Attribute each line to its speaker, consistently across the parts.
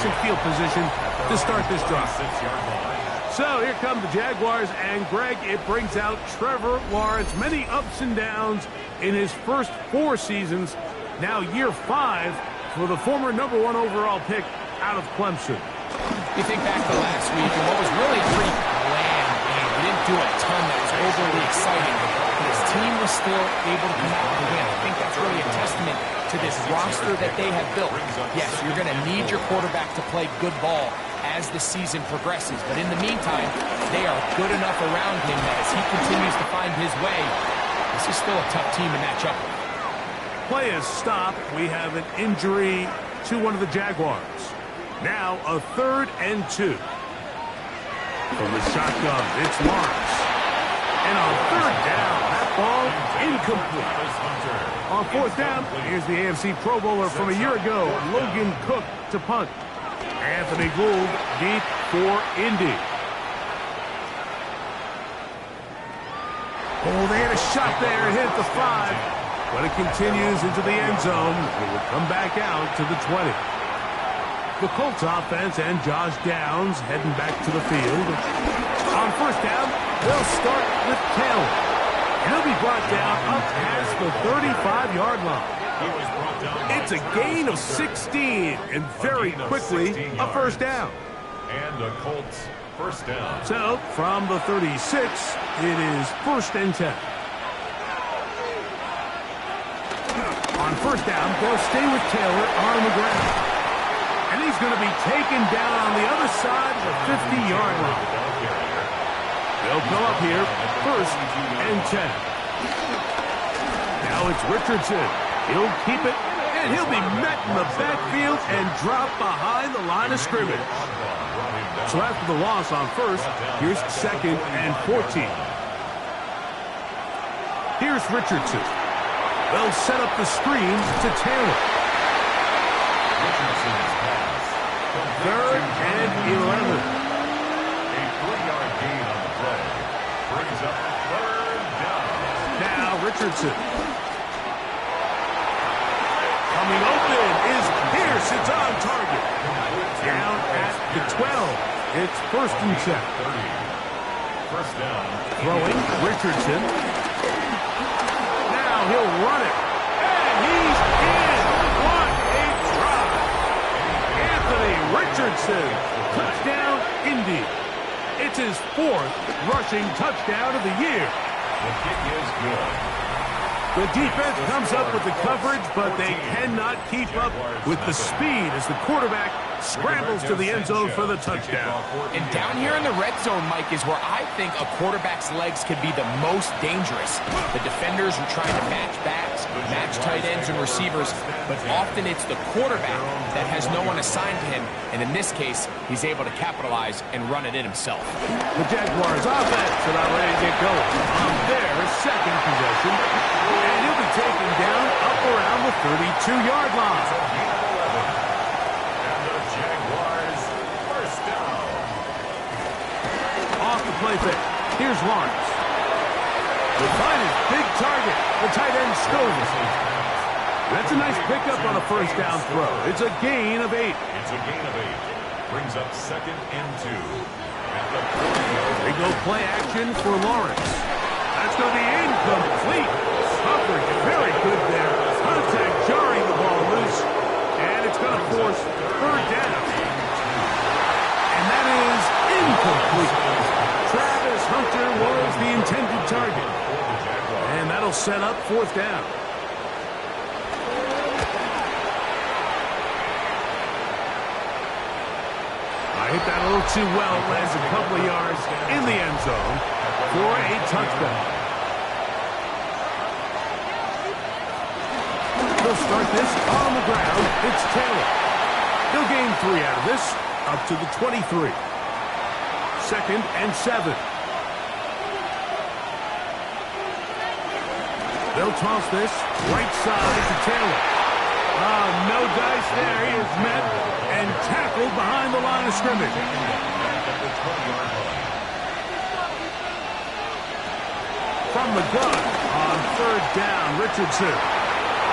Speaker 1: decent field position to start this drive. So here come the Jaguars, and Greg, it brings out Trevor Lawrence. Many ups and downs in his first 4 seasons. Now year 5 for the former #1 overall pick out of Clemson.
Speaker 2: You think back to last week, and what was really a pretty bland game. He didn't do a ton that was overly exciting, but his team was still able to come out and win. I think that's really a testament to this roster that they have built. Yes, you're going to need your quarterback to play good ball as the season progresses, but in the meantime, they are good enough around him that as he continues to find his way, this is still a tough team to match up with.
Speaker 1: Play is stopped. We have an injury to one of the Jaguars. Now a 3rd and 2. From the shotgun, it's Lawrence. And on 3rd down, that ball incomplete. On 4th down, here's the AFC Pro Bowler from a year ago, Logan Cook to punt. Anthony Gould deep for Indy. Oh, they had a shot there and hit the 5. But it continues into the end zone. It will come back out to the 20. The Colts offense and Josh Downs heading back to the field. On 1st down, they'll start with Taylor. And he'll be brought down up past the 35-yard line. It's a gain of 16, and very quickly a 1st down.
Speaker 3: And the Colts 1st down.
Speaker 1: So, from the 36, it is 1st and 10. On 1st down, they'll stay with Taylor on the ground. And he's going to be taken down on the other side of the 50-yard line. They'll come up here, 1st and 10. Now it's Richardson. He'll keep it, and he'll be met in the backfield and drop behind the line of scrimmage. So after the loss on 1st, here's 2nd and 14. Here's Richardson. They'll set up the screen to Taylor. 3rd and 11.
Speaker 3: A 3-yard gain on the play. Brings up 3rd down.
Speaker 1: Now Richardson. Coming open is Pierce. It's on target. Down at the 12. It's 1st and 10.
Speaker 3: 1st down.
Speaker 1: Throwing Richardson. Now he'll run it. And he's in. What a drive. Anthony Richardson. Touchdown, Indy. It's his 4th rushing touchdown of the year.
Speaker 3: The kick is good.
Speaker 1: The defense comes up with the coverage, but they cannot keep up with the speed as the quarterback scrambles to the end zone for the touchdown.
Speaker 2: And down here in the red zone, Mike, is where I think a quarterback's legs can be the most dangerous. The defenders are trying to match backs, match tight ends and receivers, but often it's the quarterback that has no one assigned to him, and in this case, he's able to capitalize and run it in himself.
Speaker 1: The Jaguars offense about ready to get going on their 2nd possession, and he'll be taken down up around the 32-yard line. Play fake. Here's Lawrence. The find his big target. The tight end Scoville. That's a nice pickup on a 1st down throw. It's a gain of 8.
Speaker 3: It's a gain of 8. Brings up 2nd and 2. At the 40.
Speaker 1: They go play action for Lawrence. That's going to be incomplete. Coverage very good there. Contact jarring the ball loose. And it's going to force 3rd down. And that is incomplete. Travis Hunter was the intended target. And that'll set up 4th down. I hit that a little too well. Lands a couple of yards in the end zone for a touchdown. They'll start this on the ground. It's Taylor. He'll gain 3 out of this, up to the 23. 2nd and 7. They'll toss this right side to Taylor. No dice there. He is met and tackled behind the line of scrimmage. From the gun on 3rd down, Richardson.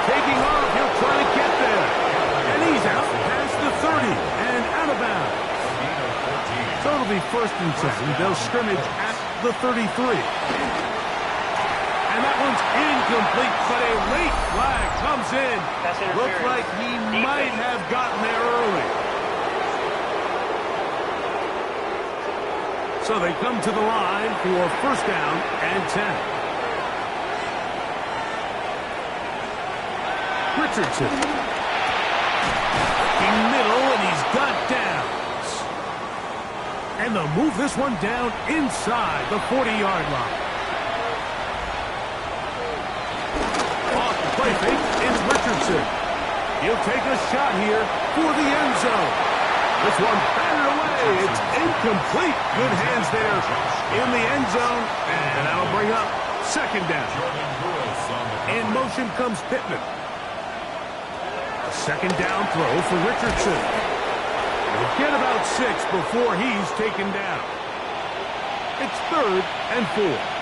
Speaker 1: Taking off, he'll try to get there. And he's out past the 30 and out of bounds. So it'll be 1st and 10. They'll scrimmage at the 33. And that one's incomplete, but a late flag comes in. Looks like he might have gotten there early. So they come to the line for 1st down and 10. Richardson. In middle, and he's got downs. And they'll move this one down inside the 40-yard line. Play fake is Richardson. He'll take a shot here for the end zone. This one batted away. It's incomplete. Good hands there in the end zone. And that'll bring up 2nd down. In motion comes Pittman. A 2nd down throw for Richardson. He'll get about 6 before he's taken down. It's 3rd and 4.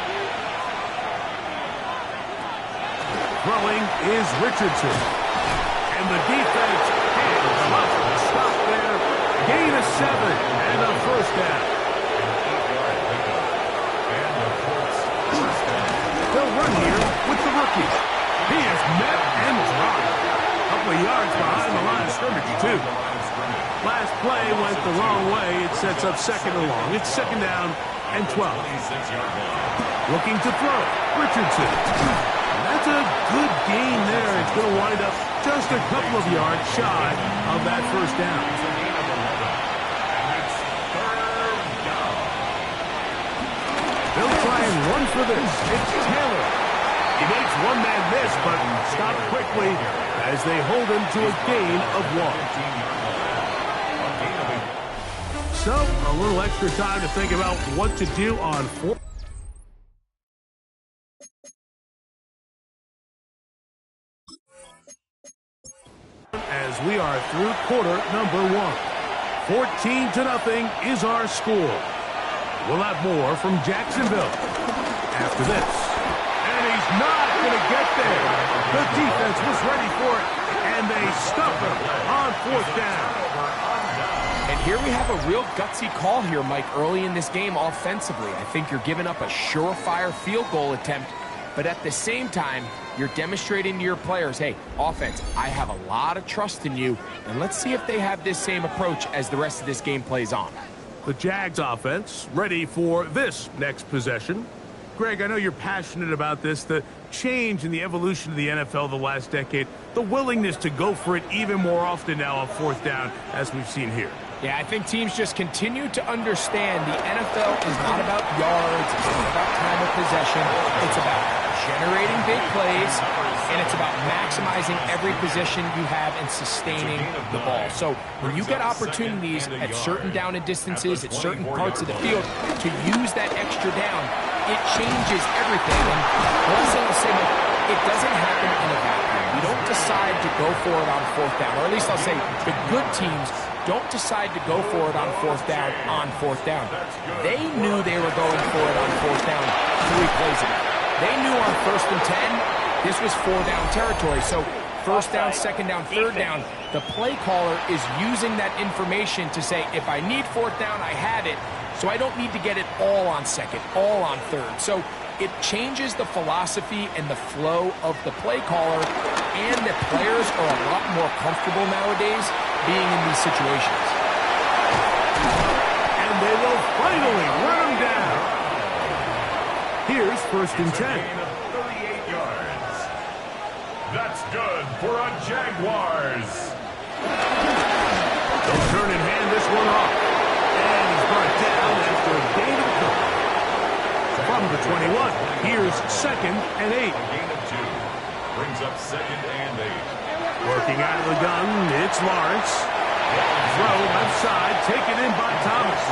Speaker 1: Throwing is Richardson. And the defense can't stop there. Gain of 7 and a 1st down. They'll run here with the rookie. He is met and dropped. A couple of yards behind the line of scrimmage, too. Last play went the wrong way. It sets up 2nd and long. It's 2nd down and 12. Looking to throw. Richardson. That's a good gain there. It's going to wind up just a couple of yards shy of that 1st down. They'll try and run for this. It's Taylor. He makes one man miss, but stopped quickly as they hold him to a gain of 1. So, a little extra time to think about what to do on 4th. As we are through quarter number 1. 14-0 is our score. We'll have more from Jacksonville after this. And he's not going to get there. The defense was ready for it, and they stuff him on 4th down.
Speaker 2: And here we have a real gutsy call here, Mike, early in this game offensively. I think you're giving up a surefire field goal attempt, but at the same time, you're demonstrating to your players, hey, offense, I have a lot of trust in you, and let's see if they have this same approach as the rest of this game plays on.
Speaker 1: The Jags offense ready for this next possession. Greg, I know you're passionate about this, the change in the evolution of the NFL the last decade, the willingness to go for it even more often now on 4th down, as we've seen here.
Speaker 2: Yeah, I think teams just continue to understand the NFL is not about yards, it's not about time of possession, it's about generating big plays, and it's about maximizing every position you have and sustaining the ball. So when you get opportunities at certain down and distances, at certain parts of the field, to use that extra down, it changes everything. And the last thing I'll say, it doesn't happen in a vacuum. You don't decide to go for it on 4th down, or at least I'll say the good teams don't decide to go for it on 4th down on 4th down. They knew they were going for it on 4th down 3 plays ago. They knew on 1st and 10, this was 4-down territory. So 1st down, 2nd down, 3rd down, the play caller is using that information to say, if I need 4th down, I have it. So I don't need to get it all on 2nd, all on 3rd. So it changes the philosophy and the flow of the play caller, and the players are a lot more comfortable nowadays being in these situations.
Speaker 1: And they will finally run him down. Here's 1st and 10.
Speaker 3: 38 yards. That's good for a Jaguars.
Speaker 1: They'll turn and hand this one off. And he's brought down after a gain of 2. From the 21, here's 2nd and 8.
Speaker 3: A gain of 2. Brings up 2nd and 8.
Speaker 1: Working out of the gun, it's Lawrence. Throw left side, taken in by Thomas.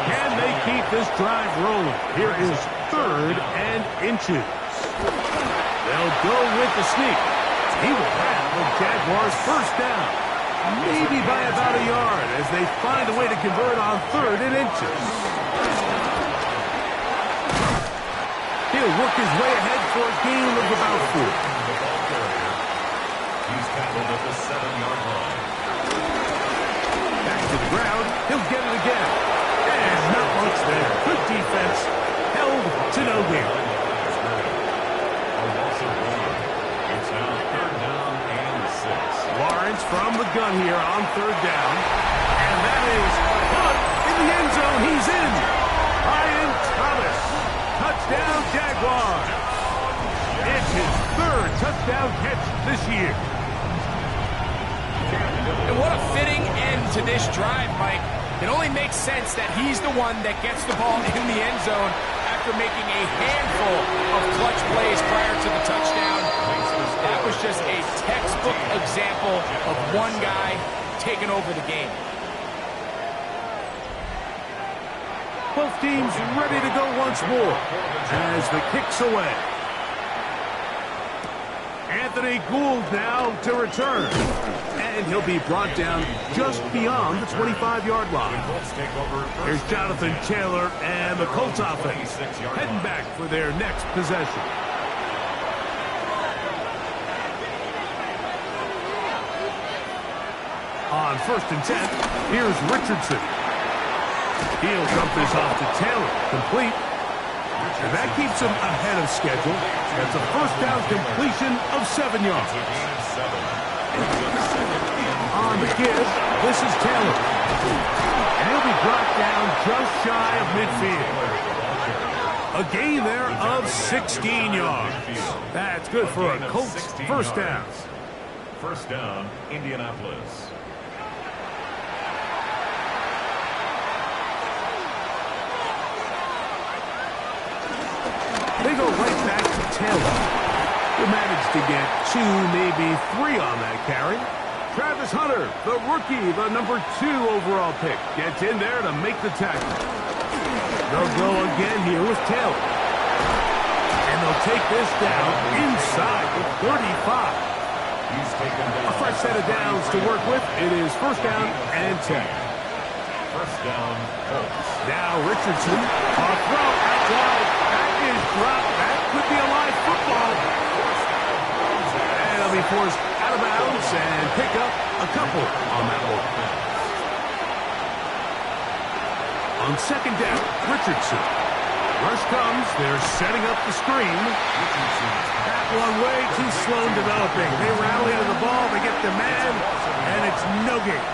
Speaker 1: Can they keep this drive rolling? Here is 3rd and inches. They'll go with the sneak. He will have the Jaguars 1st down. Maybe by about a yard as they find a way to convert on 3rd and inches. He'll work his way ahead for a gain of about 4.
Speaker 3: He's tackled at the 7-yard line.
Speaker 1: Back to the ground. He'll get it again. And not much there. Good defense. Held to no gain.
Speaker 3: It's now 3rd down and 6.
Speaker 1: Lawrence from the gun here on 3rd down. And that is caught in the end zone. He's in. Ryan Thomas. Touchdown, Jaguar. It's his 3rd touchdown catch this year.
Speaker 2: And what a fitting end to this drive, Mike. It only makes sense that he's the one that gets the ball in the end zone after making a handful of clutch plays prior to the touchdown. That was just a textbook example of one guy taking over the game.
Speaker 1: Both teams ready to go once more as the kick's away. Anthony Gould now to return. And he'll be brought down just beyond the 25-yard line. Here's Jonathan Taylor and the Colts offense heading back for their next possession. On 1st and 10, here's Richardson. He'll dump this off to Taylor. Complete. And that keeps him ahead of schedule. That's a 1st down completion of 7 yards. On the give, this is Taylor. And he'll be brought down just shy of midfield. A gain there of 16 yards. That's good for a Colts 1st down.
Speaker 3: 1st down, Indianapolis.
Speaker 1: They go right back to Taylor, who managed to get 2, maybe 3 on that carry. Travis Hunter, the rookie, the number 2 overall pick, gets in there to make the tackle. They'll go again here with Taylor. And they'll take this down inside the 35. A fresh set of downs to work with. It is 1st down and 10.
Speaker 3: 1st down, Colts.
Speaker 1: Now Richardson, off throw, out wide. That is dropped. That could be a live football. And he'll be forced out of bounds and pick up a couple on that one. On 2nd down, Richardson. Rush comes. They're setting up the screen. That one way too slow in developing. They rally to the ball. They get the man, and it's no gain.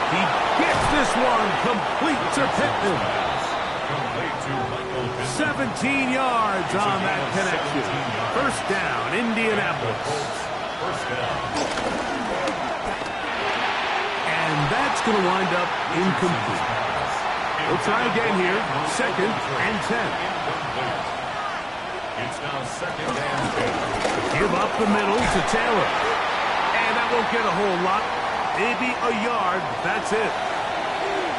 Speaker 1: He gets this one complete to Pittman. 17 yards on that connection. 1st down, Indianapolis.
Speaker 3: 1st down.
Speaker 1: And that's going to wind up incomplete. We'll try again here. 2nd and 10.
Speaker 3: It's now 2nd and 10.
Speaker 1: Give up the middle to Taylor. And that won't get a whole lot. Maybe a yard. That's it.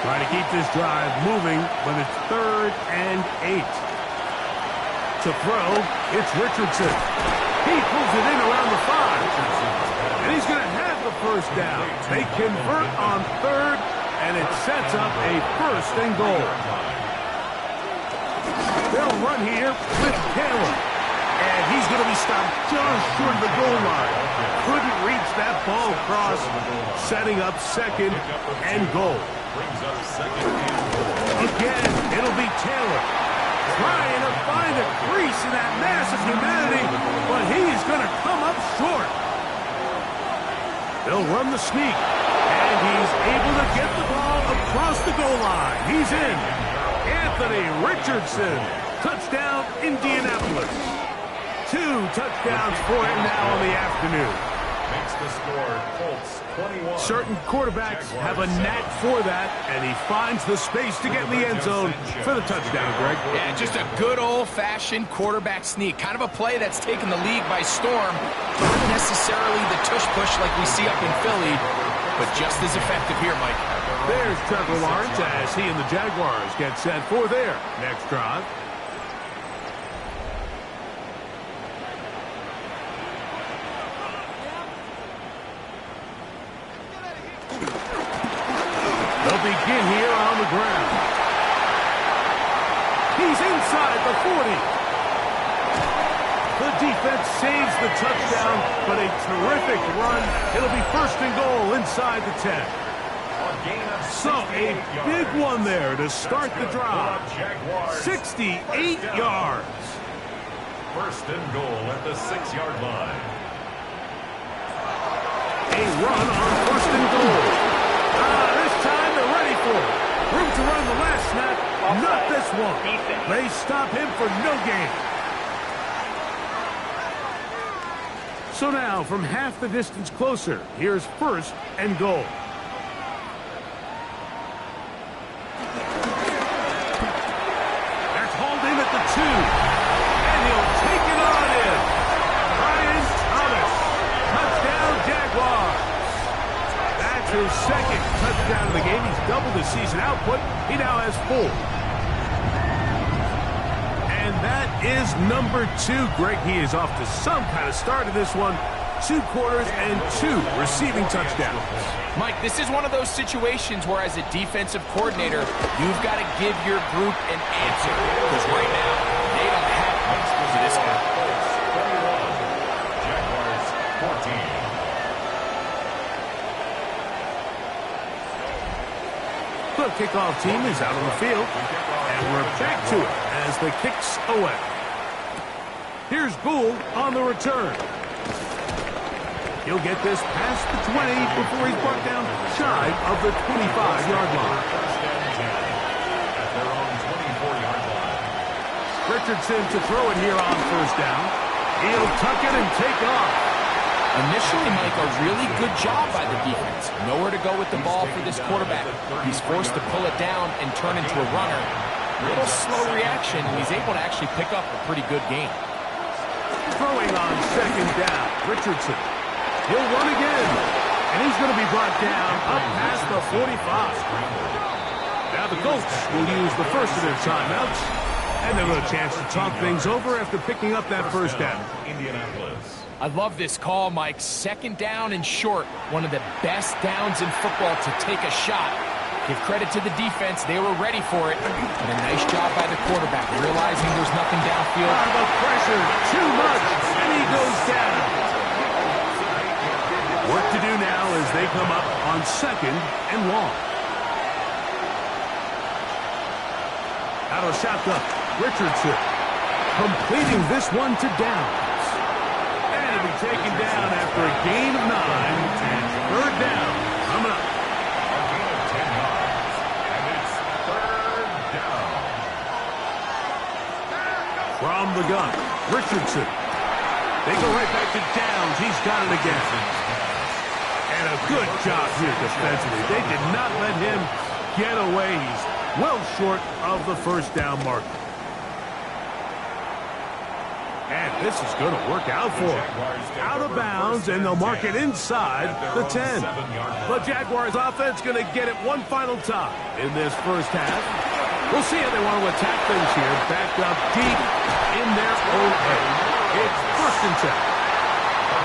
Speaker 1: Trying to keep this drive moving, but it's 3rd and 8. To throw, it's Richardson. He pulls it in around the 5. And he's going to have the 1st down. They convert on 3rd, and it sets up a 1st and goal. They'll run here with Taylor. And he's going to be stopped just short of the goal line. Couldn't reach that ball across, setting up 2nd and goal.
Speaker 3: Brings up 2nd and goal.
Speaker 1: Again, it'll be Taylor trying to find a crease in that mass of humanity, but he's going to come up short. They'll run the sneak, and he's able to get the ball across the goal line. He's in. Anthony Richardson, touchdown Indianapolis. 2 touchdowns for him now on the afternoon.
Speaker 3: Makes the score Colts 21.
Speaker 1: Certain quarterbacks have a knack for that, and he finds the space to get in the end zone for the touchdown, Greg.
Speaker 2: Yeah, just a good old-fashioned quarterback sneak. Kind of a play that's taken the league by storm. Not necessarily the tush-push like we see up in Philly, but just as effective here, Mike.
Speaker 1: There's Trevor Lawrence as he and the Jaguars get set for their next drive. They'll begin here on the ground. He's inside the 40. The defense saves the touchdown, but a terrific run. It'll be first and goal inside the 10. So a big one there to start the drive. 68 yards.
Speaker 3: First and goal at the 6-yard line.
Speaker 1: A run on first and goal. This time they're ready for it. Room to run the last snap. Not this one. They stop him for no gain. So now, from half the distance closer, here's first and goal. That's hauled in at the 2. And he'll take it on in. Brian Thomas. Touchdown, Jaguars. That's his second touchdown of the game. He's doubled his season output. He now has 4. And that is number 2. Greg, he is off to some kind of start in this one. 2 quarters and 2 receiving touchdowns.
Speaker 2: Mike, this is one of those situations where as a defensive coordinator, you've got to give your group an answer. Because right now, they don't have much for this game.
Speaker 3: Jaguars 14.
Speaker 1: The kickoff team is out on the field, and we're back to it as the kick's away. Here's Gould on the return. He'll get this past the 20 before he's brought down shy of the 25-yard line.
Speaker 3: At their own 24-yard line.
Speaker 1: Richardson to throw it here on first down. He'll tuck it and take off.
Speaker 2: Initially, Mike, a really good job by the defense. Nowhere to go with the ball for this quarterback. He's forced to pull it down and turn into a runner. A little slow reaction, and he's able to actually pick up a pretty good game.
Speaker 1: Throwing on second down, Richardson. He'll run again, and he's going to be brought down up past the 45. Now the Colts will use the first of their timeouts, and they'll have a chance to talk things over after picking up that first down.
Speaker 3: Indianapolis.
Speaker 2: I love this call, Mike. Second down and short. One of the best downs in football to take a shot. Give credit to the defense. They were ready for it. And a nice job by the quarterback, realizing there's nothing downfield.
Speaker 1: The pressure, too much, and he goes down. Work to do now as they come up on second and long. Out of shotgun, Richardson completing this one to Downs. And it'll be taken down after a gain of 9 and third down coming up.
Speaker 3: A gain of 10 yards. And it's third down.
Speaker 1: From the gun, Richardson. They go right back to Downs. He's got it again. And a good job here defensively. They did not let him get away. He's well short of the first down mark. And this is going to work out for him. Out of bounds, and they'll mark it inside the 10. The Jaguars offense going to get it one final time in this first half. We'll see how they want to attack things here. Backed up deep in their own end. It's first and 10.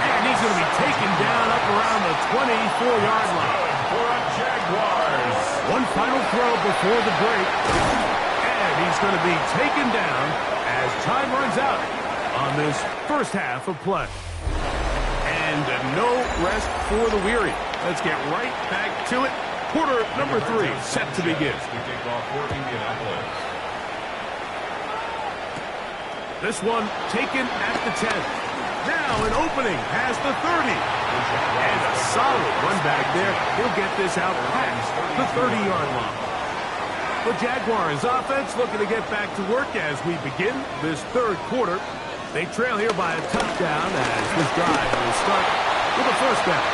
Speaker 1: And he's going to be taken down up around the 24-yard line.
Speaker 3: For the Jaguars.
Speaker 1: One final throw before the break. And he's going to be taken down as time runs out on this first half of play. And no rest for the weary. Let's get right back to it. Quarter number 3 set to begin.
Speaker 3: We take off for Indianapolis.
Speaker 1: This one taken at the 10. Now an opening has the 30. And a solid run back there. He'll get this out past the 30-yard line. The Jaguars offense looking to get back to work as we begin this third quarter. They trail here by a touchdown as this drive will start with a first down.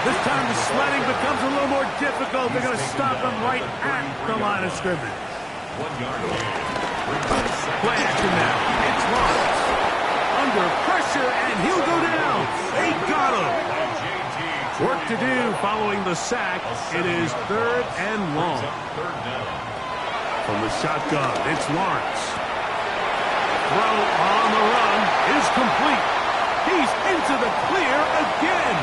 Speaker 1: This time the sledding becomes a little more difficult. They're going to stop him right at the line of scrimmage.
Speaker 3: 1 yard gain.
Speaker 1: Play action now. It's Lawrence. Under pressure, and he'll go down. They got him. Work to do following the sack. It is third and long. From the shotgun, it's Lawrence. Throw on the run is complete. He's into the clear again.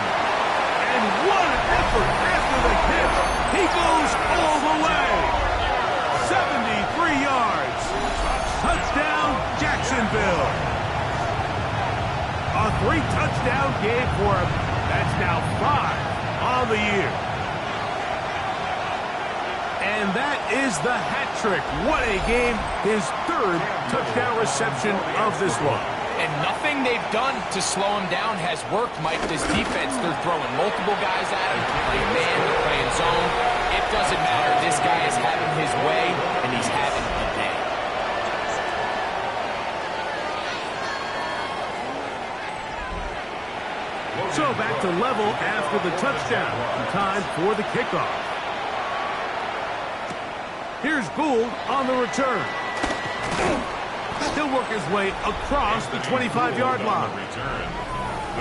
Speaker 1: And what an effort after the catch. He goes all the way. 73 yards. Touchdown, Jacksonville. 3-touchdown game for him. That's now 5 on the year. And that is the hat trick. What a game. His 3rd touchdown reception of this one.
Speaker 2: And nothing they've done to slow him down has worked, Mike. This defense, they're throwing multiple guys at him. They're playing man, they're playing zone. It doesn't matter. This guy is having his way, and he's having a day.
Speaker 1: So back to level after the touchdown. Time for the kickoff. Here's Gould on the return. He'll work his way across the 25-yard line.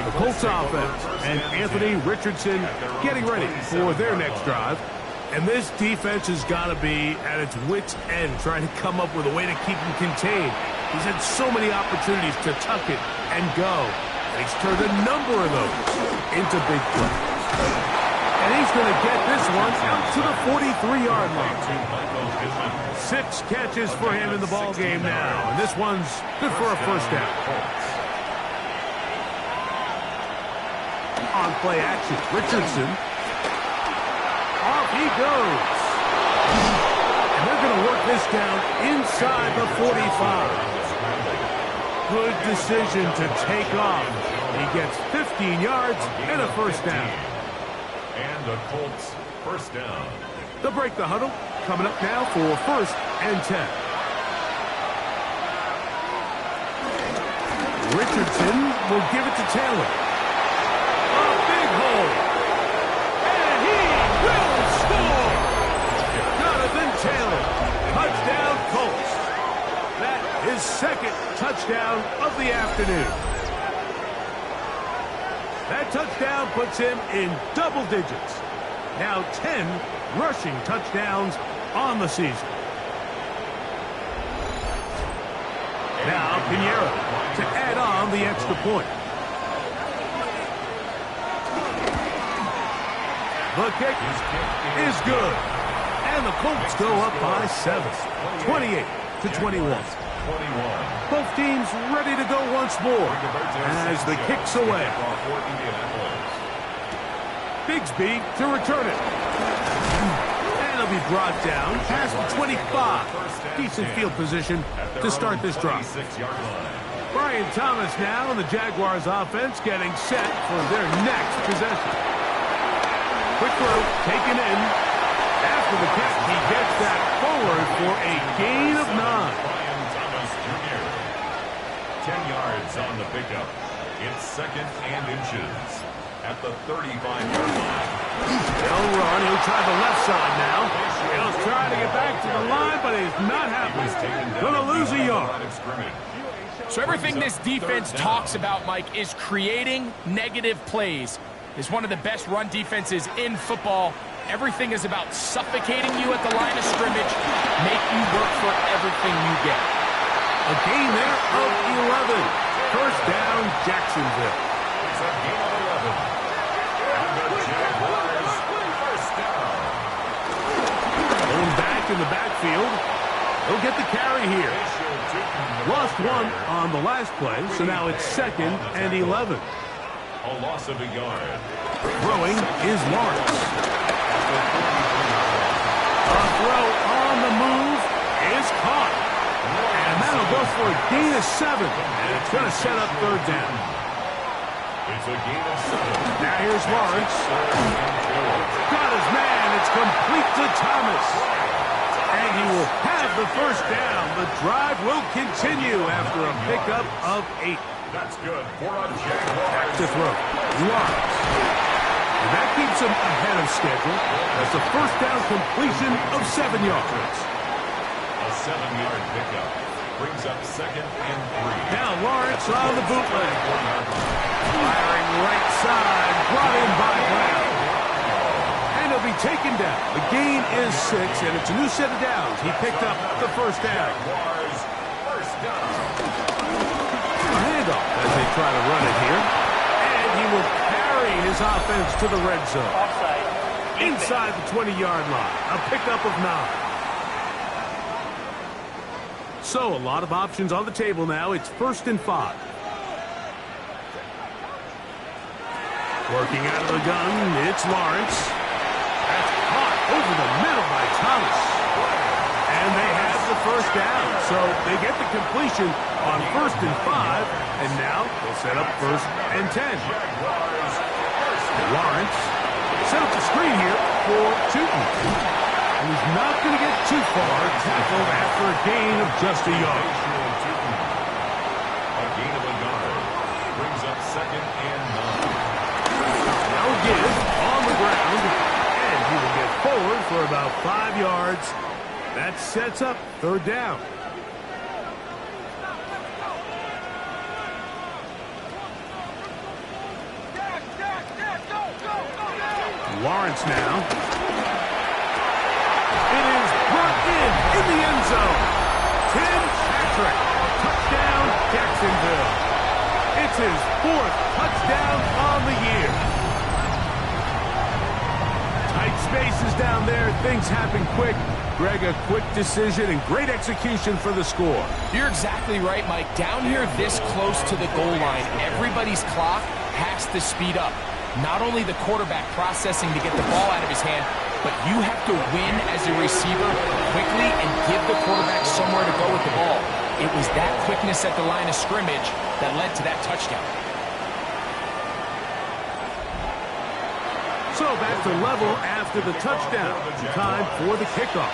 Speaker 1: The Colts offense and Anthony Richardson getting ready for their next drive. And this defense has got to be at its wits' end, trying to come up with a way to keep him contained. He's had so many opportunities to tuck it and go. And he's turned a number of those into big plays. And he's going to get this one out to the 43-yard line. 6 catches for him in the ball game now, and this one's good for a first down. On play action, Richardson. Off he goes. And they're going to work this down inside the 45. Good decision to take off. He gets 15 yards and a first down.
Speaker 3: And the Colts first down.
Speaker 1: They'll break the huddle. Coming up now for 1st and 10. Richardson will give it to Taylor. A big hole. And he will score. Jonathan Taylor. Touchdown Colts. That is 2nd touchdown of the afternoon. That touchdown puts him in double digits. Now 10 rushing touchdowns on the season. Now Pinheiro to add on the extra point. The kick is good. And the Colts go up by 7. 28-21. Both teams ready to go once more as the kick's away. Bigsby to return it. And it'll be brought down past the 25. Decent field position to start this drive. Brian Thomas now in the Jaguars offense getting set for their next possession. Quick throw taken in. After the catch, he gets that forward for a gain of 9.
Speaker 3: Brian Thomas Jr. 10 yards on the pickup. It's 2nd and inches. At the 35-yard line.
Speaker 1: He'll run. He'll try the left side now. He'll try to get back to the line, but he's not happy. Going to lose a yard.
Speaker 2: So everything this defense talks about, Mike, is creating negative plays. It's one of the best run defenses in football. Everything is about suffocating you at the line of scrimmage, make you work for everything you get.
Speaker 1: A gain there of 11. First down, Jacksonville.
Speaker 3: It's a gain of 11. Jaguars first down.
Speaker 1: Going back in the backfield. He'll get the carry here. Lost one on the last play, so now it's 2nd and 11.
Speaker 3: A loss of a yard.
Speaker 1: Throwing is Lawrence. A throw on the move is caught. And that'll go for a gain of 7. And it's going to set up 3rd down.
Speaker 3: It's a gain of 7.
Speaker 1: Now here's Lawrence. Got his man. It's complete to Thomas. And he will have the first down. The drive will continue after a pickup of 8.
Speaker 3: That's good for a Jaguar.
Speaker 1: Back to throw. Lawrence. And that keeps him ahead of schedule. That's a first down completion of 7 yards.
Speaker 3: A 7-yard pickup brings up 2nd and 3.
Speaker 1: Now Lawrence on the bootleg. Firing right side. Brought in by Brown. And he'll be taken down. The gain is 6, and it's a new set of downs. He picked up the first down.
Speaker 3: Jaguars first down.
Speaker 1: A handoff as they try to run it here. And he will carry his offense to the red zone. Inside the 20-yard line. A pickup of 9. So a lot of options on the table now. It's 1st and 5. Working out of the gun, it's Lawrence. That's caught over the middle by Thomas. And they have the first down, so they get the completion on 1st and 5, and now they'll set up 1st and 10. Lawrence set up the screen here for Tootin. And he's not going to get too far, tackled after a gain of just a yard.
Speaker 3: A gain of a yard brings up 2nd and 9.
Speaker 1: No give on the ground, and he will get forward for about 5 yards. That sets up 3rd down. Lawrence now. It is brought in the end zone. Tim Patrick. Touchdown, Jacksonville. It's his 4th touchdown on the year. Tight spaces down there. Things happen quick. Greg, a quick decision and great execution for the score.
Speaker 2: You're exactly right, Mike. Down here this close to the goal line, everybody's clock has to speed up. Not only the quarterback processing to get the ball out of his hand, but you have to win as a receiver quickly and give the quarterback somewhere to go with the ball. It was that quickness at the line of scrimmage that led to that touchdown.
Speaker 1: So back to level after the touchdown. Time for the kickoff.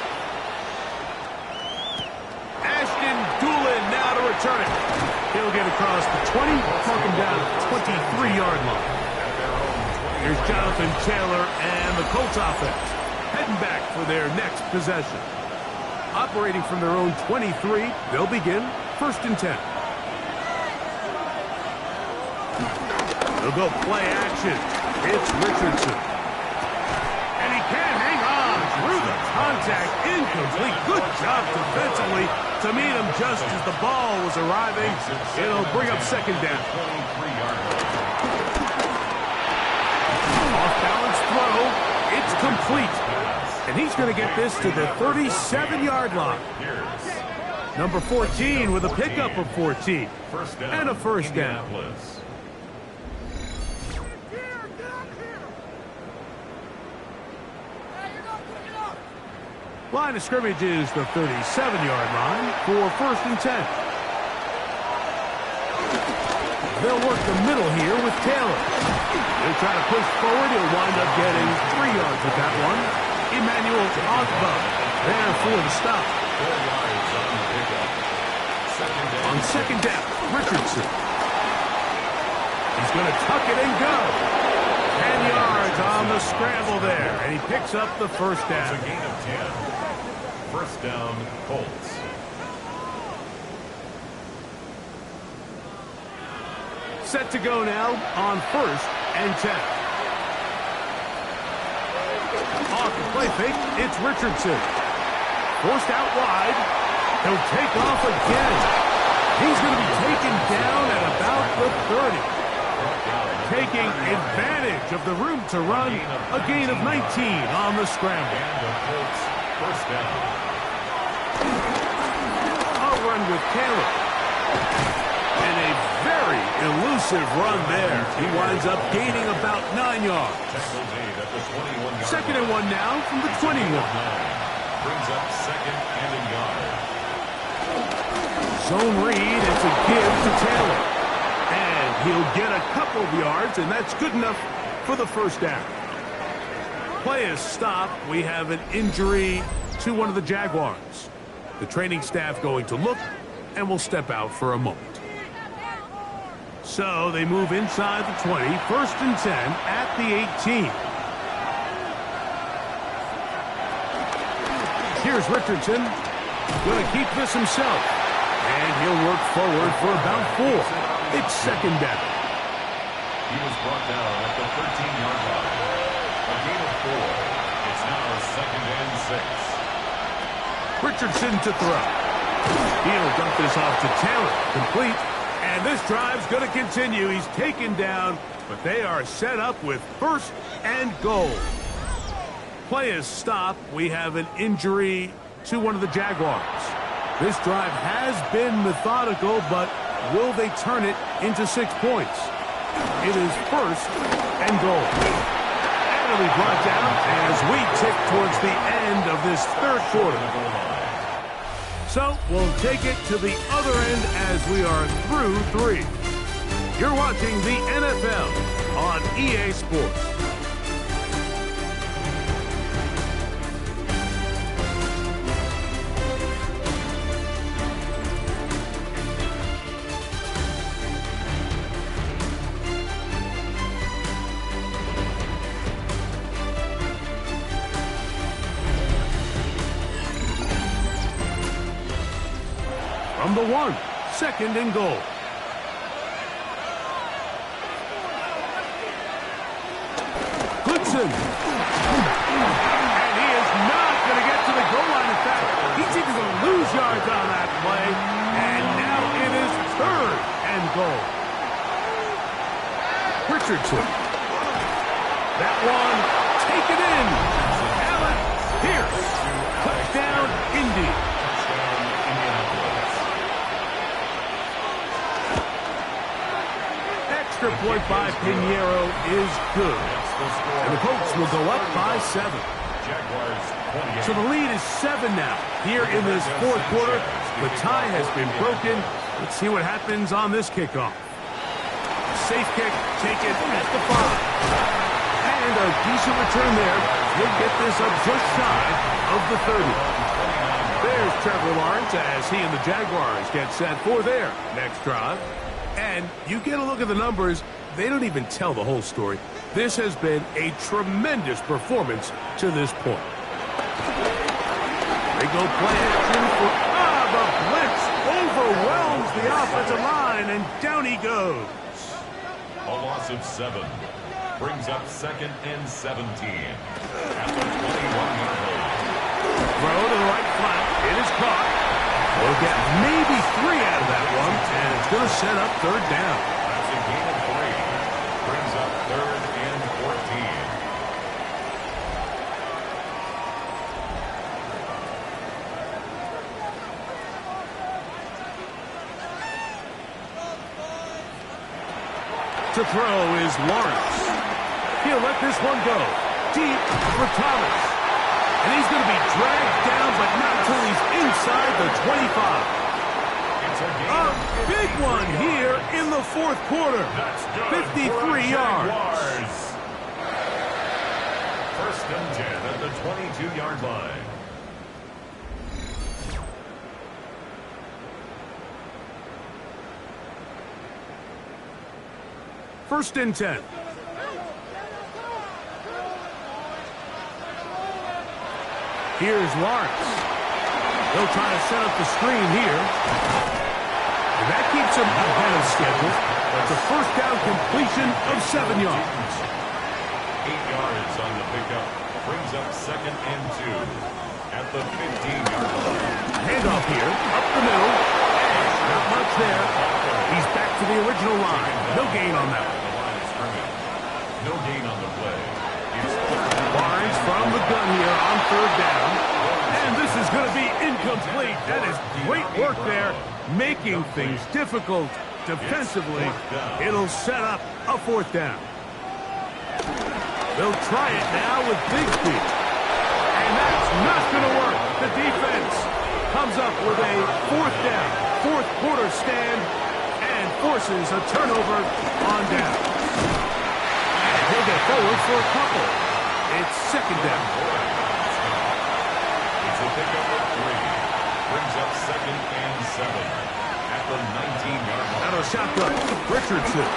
Speaker 1: Ashton Doolin now to return it. He'll get across the 20, talk him down at the 23-yard line. Here's Jonathan Taylor and the Colts offense heading back for their next possession. Operating from their own 23, they'll begin 1st and 10. They'll go play action. It's Richardson. And he can hang on through the contact. Incomplete. Good job defensively to meet him just as the ball was arriving. It'll bring up 2nd down. Off-balance throw. It's complete. And he's going to get this to the 37-yard line. Number 14 with a pickup of 14. And a 1st down. Line of scrimmage is the 37-yard line for 1st and 10. They'll work the middle here with Taylor. He'll try to push forward. He'll wind up getting 3 yards with that one. Emmanuel Ogba there for the stop.
Speaker 3: 4 yards on the pickup.
Speaker 1: On 2nd down, Richardson. He's going to tuck it and go. 10 yards on the scramble there, and he picks up the 1st down.
Speaker 3: It's a gain of 10. 1st down, Colts.
Speaker 1: Set to go now on 1st and 10. Off the play fake, it's Richardson. Forced out wide. He'll take off again. He's going to be taken down at about the 30. Taking advantage of the room to run, a gain of 19 on the scramble.
Speaker 3: And the Colts 1st down.
Speaker 1: A run with Taylor. And a very elusive run there. He winds up gaining about 9 yards. 2nd and 1 now from the 21.
Speaker 3: Brings up 2nd and a yard.
Speaker 1: Zone read, it's a give to Taylor. And he'll get a couple of yards, and that's good enough for the 1st down. Play is stopped. We have an injury to one of the Jaguars. The training staff going to look, and will step out for a moment. So they move inside the 20, 1st and 10 at the 18. Here's Richardson. Going to keep this himself. And he'll work forward for about 4. It's 2nd down.
Speaker 3: He was brought down at the 13-yard line. A gain of 4. It's now 2nd and 6.
Speaker 1: Richardson to throw. He'll dump this off to Taylor. Complete. And this drive's going to continue. He's taken down, but they are set up with 1st and goal. Play is stopped. We have an injury to one of the Jaguars. This drive has been methodical, but will they turn it into 6 points? It is first and goal. And it'll be brought down as we tick towards the end of this third quarter. So we'll take it to the other end as we are through 3. You're watching the NFL on EA Sports. From the 1, second and goal. Goodson. And he is not going to get to the goal line. In fact, he seems to lose yards on that play. And now it is third and goal. Richardson. That one taken in. Allen Pierce. Touchdown, Indy. Extra point by Pinheiro is good. And the Colts will go up by 7. So the lead is 7 now. Here in this fourth quarter, the tie has been broken. Let's see what happens on this kickoff. Safe kick taken at the 5. And a decent return there. He'll get this up just shy of the 30. There's Trevor Lawrence as he and the Jaguars get set for their next drive. And you get a look at the numbers, they don't even tell the whole story. This has been a tremendous performance to this point. They go play action for... the blitz overwhelms the offensive line, and down he goes.
Speaker 3: A loss of 7 brings up second and 17 at the 21-yard line.
Speaker 1: Throw to the right flat. It is caught. We'll get maybe 3 out of that one, and it's going to set up third down.
Speaker 3: That's a gain of 3. Brings up third and 14. To throw is Lawrence. He'll let this one go. Deep for Thomas. And he's going to be dragged down, but not until he's inside the 25. A big one here in the fourth quarter. 53 yards. First and 10 at the 22-yard line.
Speaker 1: First and 10. Here's Lawrence. They'll try to set up the screen here. And that keeps him ahead of schedule. That's a first down completion of 7 yards.
Speaker 3: 8 yards on the pickup. Brings up second and 2 at the 15-yard line.
Speaker 1: Handoff here, up the middle. Not much there. He's back to the original line. No gain on that.
Speaker 3: The line is scrimmage. No gain on the play.
Speaker 1: Barnes from the gun here on third down. And this is going to be incomplete. That is great work there, making things difficult defensively. It'll set up a fourth down. They'll try it now with Bigsby. And that's not going to work. The defense comes up with a fourth down, fourth quarter stand, and forces a turnover on down. And he'll get forward for a couple. It's second down.
Speaker 3: It's a pickup of 3. Brings up second and 7 at the 19-yard line.
Speaker 1: Out of shotgun, Richardson.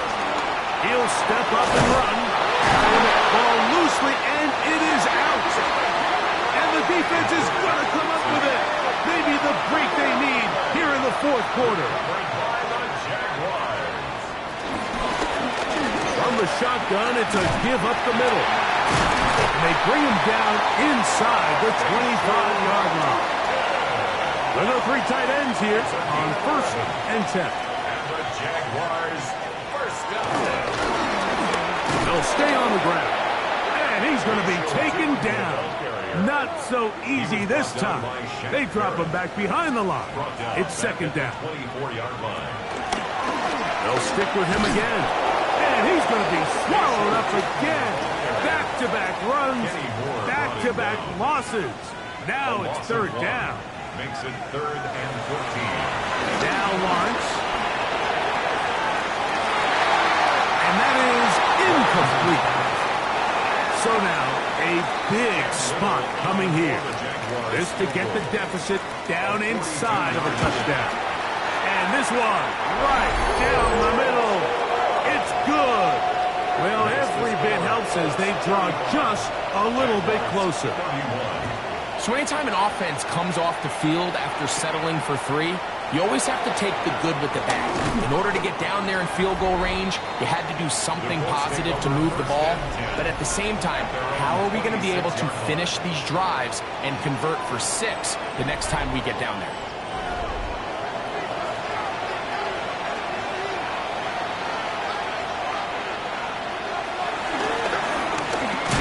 Speaker 1: He'll step up and run. And ball loosely, and it is out. And the defense is going to come up with it. Maybe the break they need here in the fourth quarter.
Speaker 3: By the Jaguars.
Speaker 1: From the shotgun, it's a give up the middle. And they bring him down inside the 25-yard line. There are 3 tight ends here on first and 10.
Speaker 3: And the Jaguars first down.
Speaker 1: They'll stay on the ground. And he's going to be taken down. Not so easy this time. They drop him back behind the line. It's second down.
Speaker 3: 24-yard line.
Speaker 1: They'll stick with him again. And he's going to be swallowed up again. Back-to-back runs, back-to-back losses. Now it's third down.
Speaker 4: Makes it 3rd and 14.
Speaker 1: Now Lawrence. And that is incomplete. So now a big spot coming here. This to get the deficit down inside of a touchdown. And this one right down the middle. It's good. Well, every bit helps as they draw just a little bit closer.
Speaker 2: So anytime an offense comes off the field after settling for 3, you always have to take the good with the bad. In order to get down there in field goal range, you had to do something positive to move the ball. But at the same time, how are we going to be able to finish these drives and convert for 6 the next time we get down there?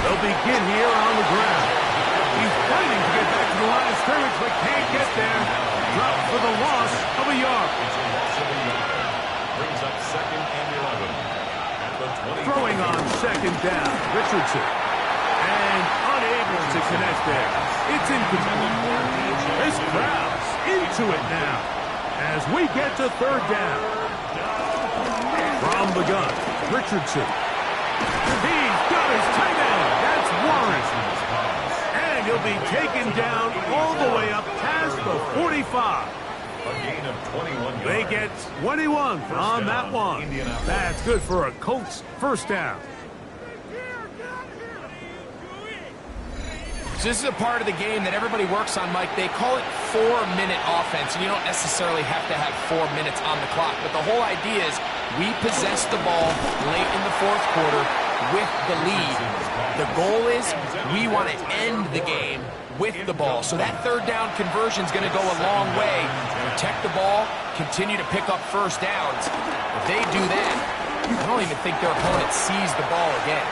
Speaker 1: They'll begin here on the ground. He's fighting to get back to the line of scrimmage, but can't get there. Drop for the loss of a yard.
Speaker 4: Brings up 2nd and 11. At the 20.
Speaker 1: Throwing on 2nd down, Richardson. And unable to connect there. It's incomplete. This crowd's into it now as we get to 3rd down. From the gun, Richardson. He's got his tight end. That's Warren. And he'll be taken down all the way up past the 45.
Speaker 4: A gain of 21 yards.
Speaker 1: They get 21 on that one. That's good for a Colts first down.
Speaker 2: So this is a part of the game that everybody works on, Mike. They call it 4-minute offense, and you don't necessarily have to have 4 minutes on the clock. But the whole idea is we possess the ball late in the 4th quarter with the lead. The goal is we want to end the game with the ball. So that 3rd down conversion is going to go a long way. Protect the ball, continue to pick up first downs. If they do that, I don't even think their opponent sees the ball again.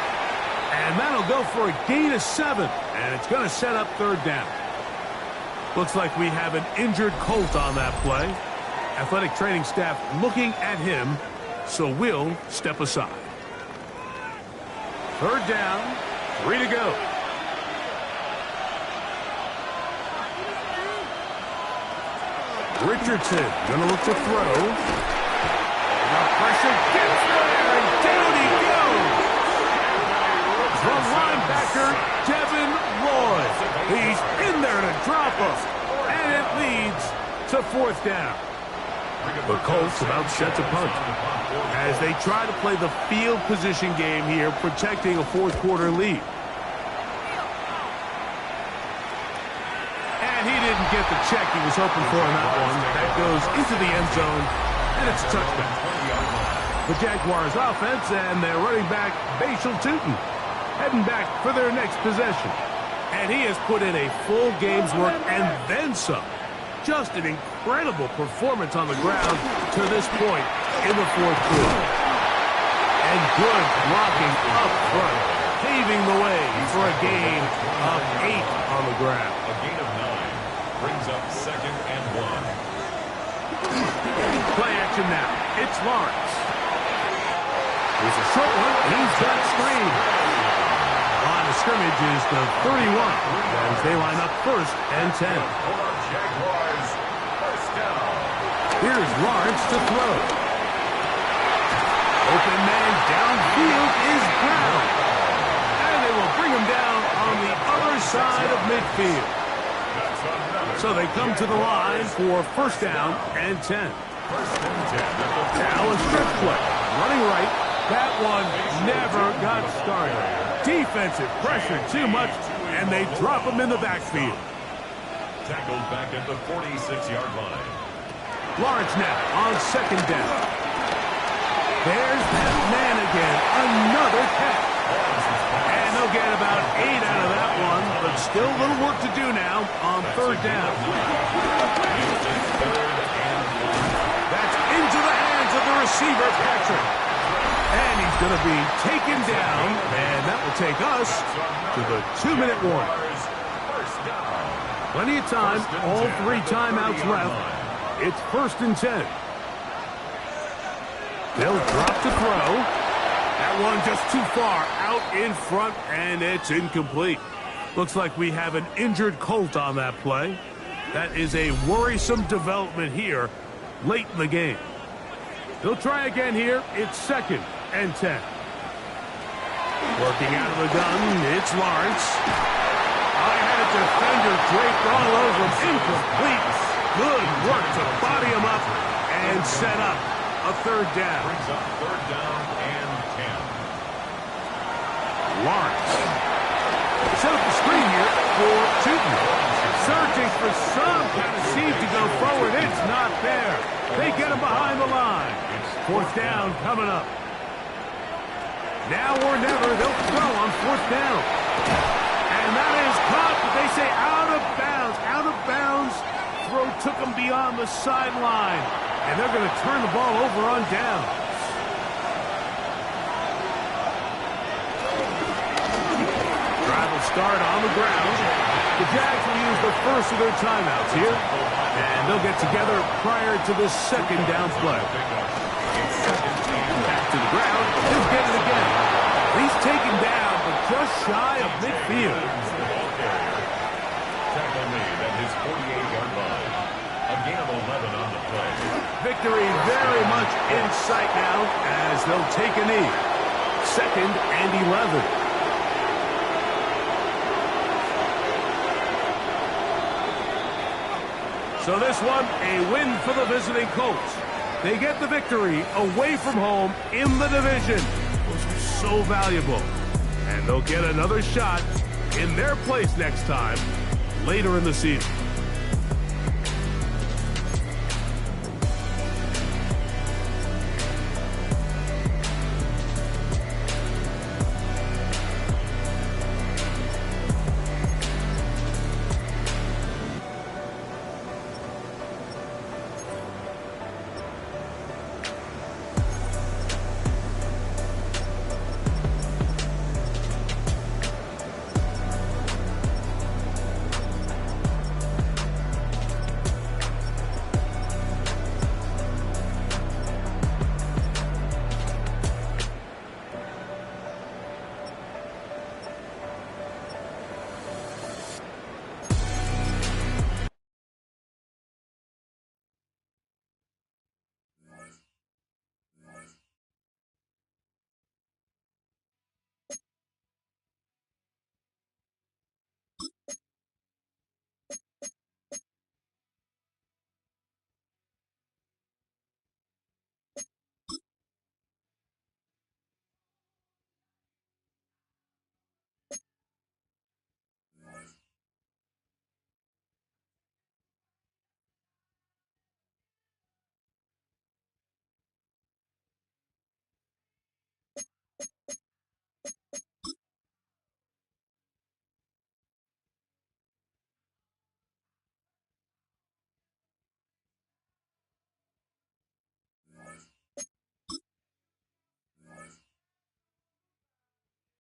Speaker 1: And that'll go for a gain of 7. And it's going to set up 3rd down. Looks like we have an injured Colt on that play. Athletic training staff looking at him, so we'll step aside. 3rd down, 3 to go. Richardson going to look to throw. The pressure gets there, and down he goes. The linebacker, Devin Lloyd. He's in there to drop him, and it leads to 4th down. The Colts about set to punt as they try to play the field position game here, protecting a 4th quarter lead. And he didn't get the check he was hoping for on that one. That goes into the end zone, and it's a touchdown. The Jaguars offense and their running back, Bashal Tootin, heading back for their next possession. And he has put in a full game's work and then some. Just an incredible performance on the ground to this point in the 4th quarter. And good blocking up front, paving the way for a gain of 8 on the ground.
Speaker 4: A gain of 9 brings up 2nd and 1.
Speaker 1: Play action now. It's Lawrence. Here's a short one. He's got screen. Line of scrimmage is the 31 as they line up 1st and 10.
Speaker 4: Jaguars, 1st down.
Speaker 1: Here's Lawrence to throw. Open man downfield is Brown. And they will bring him down on the other side of midfield. So they come to the line for 1st down and 10.
Speaker 4: 1st and 10.
Speaker 1: Now a strip play. Running right. That one never got started. Defensive pressure too much, and they drop him in the backfield.
Speaker 4: Tackled back at the 46-yard line.
Speaker 1: Lawrence now on 2nd down. There's that man again. Another catch. And they'll get about 8 out of that one, but still a little work to do now on 3rd down. That's into the hands of the receiver, Patrick. And he's going to be taken down, and that will take us to the 2-minute warning. Plenty of time, all 3 timeouts left. It's 1st and 10. They'll drop to throw. one just too far out in front, and it's incomplete. Looks like we have an injured Colt on that play. That is a worrisome development here late in the game. They'll try again here. It's 2nd and 10. Working out of the gun, it's Lawrence. I had a defender draped all over him. Incomplete. Good work to body him up and set up a 3rd down.
Speaker 4: Brings up 3rd down and 10.
Speaker 1: Lawrence. Set up the screen here for Tootin. Searching for some kind of seed to go forward. It's not there. They get him behind the line. 4th down coming up. Now or never, they'll throw on 4th down. And that is caught, but they say out of bounds. Out of bounds. Throw took them beyond the sideline. And they're going to turn the ball over on down. Drive will start on the ground. The Jags will use the first of their timeouts here. And they'll get together prior to the 2nd down play. Back to the ground. He'll get it again. He's taken down, but just shy of midfield.
Speaker 4: Tackle made at his 48-yard line. A gain of 11 on the play.
Speaker 1: Victory very much in sight now as they'll take a knee. 2nd and 11. So this one, a win for the visiting Colts. They get the victory away from home in the division. Those are so valuable. And they'll get another shot in their place next time later in the season.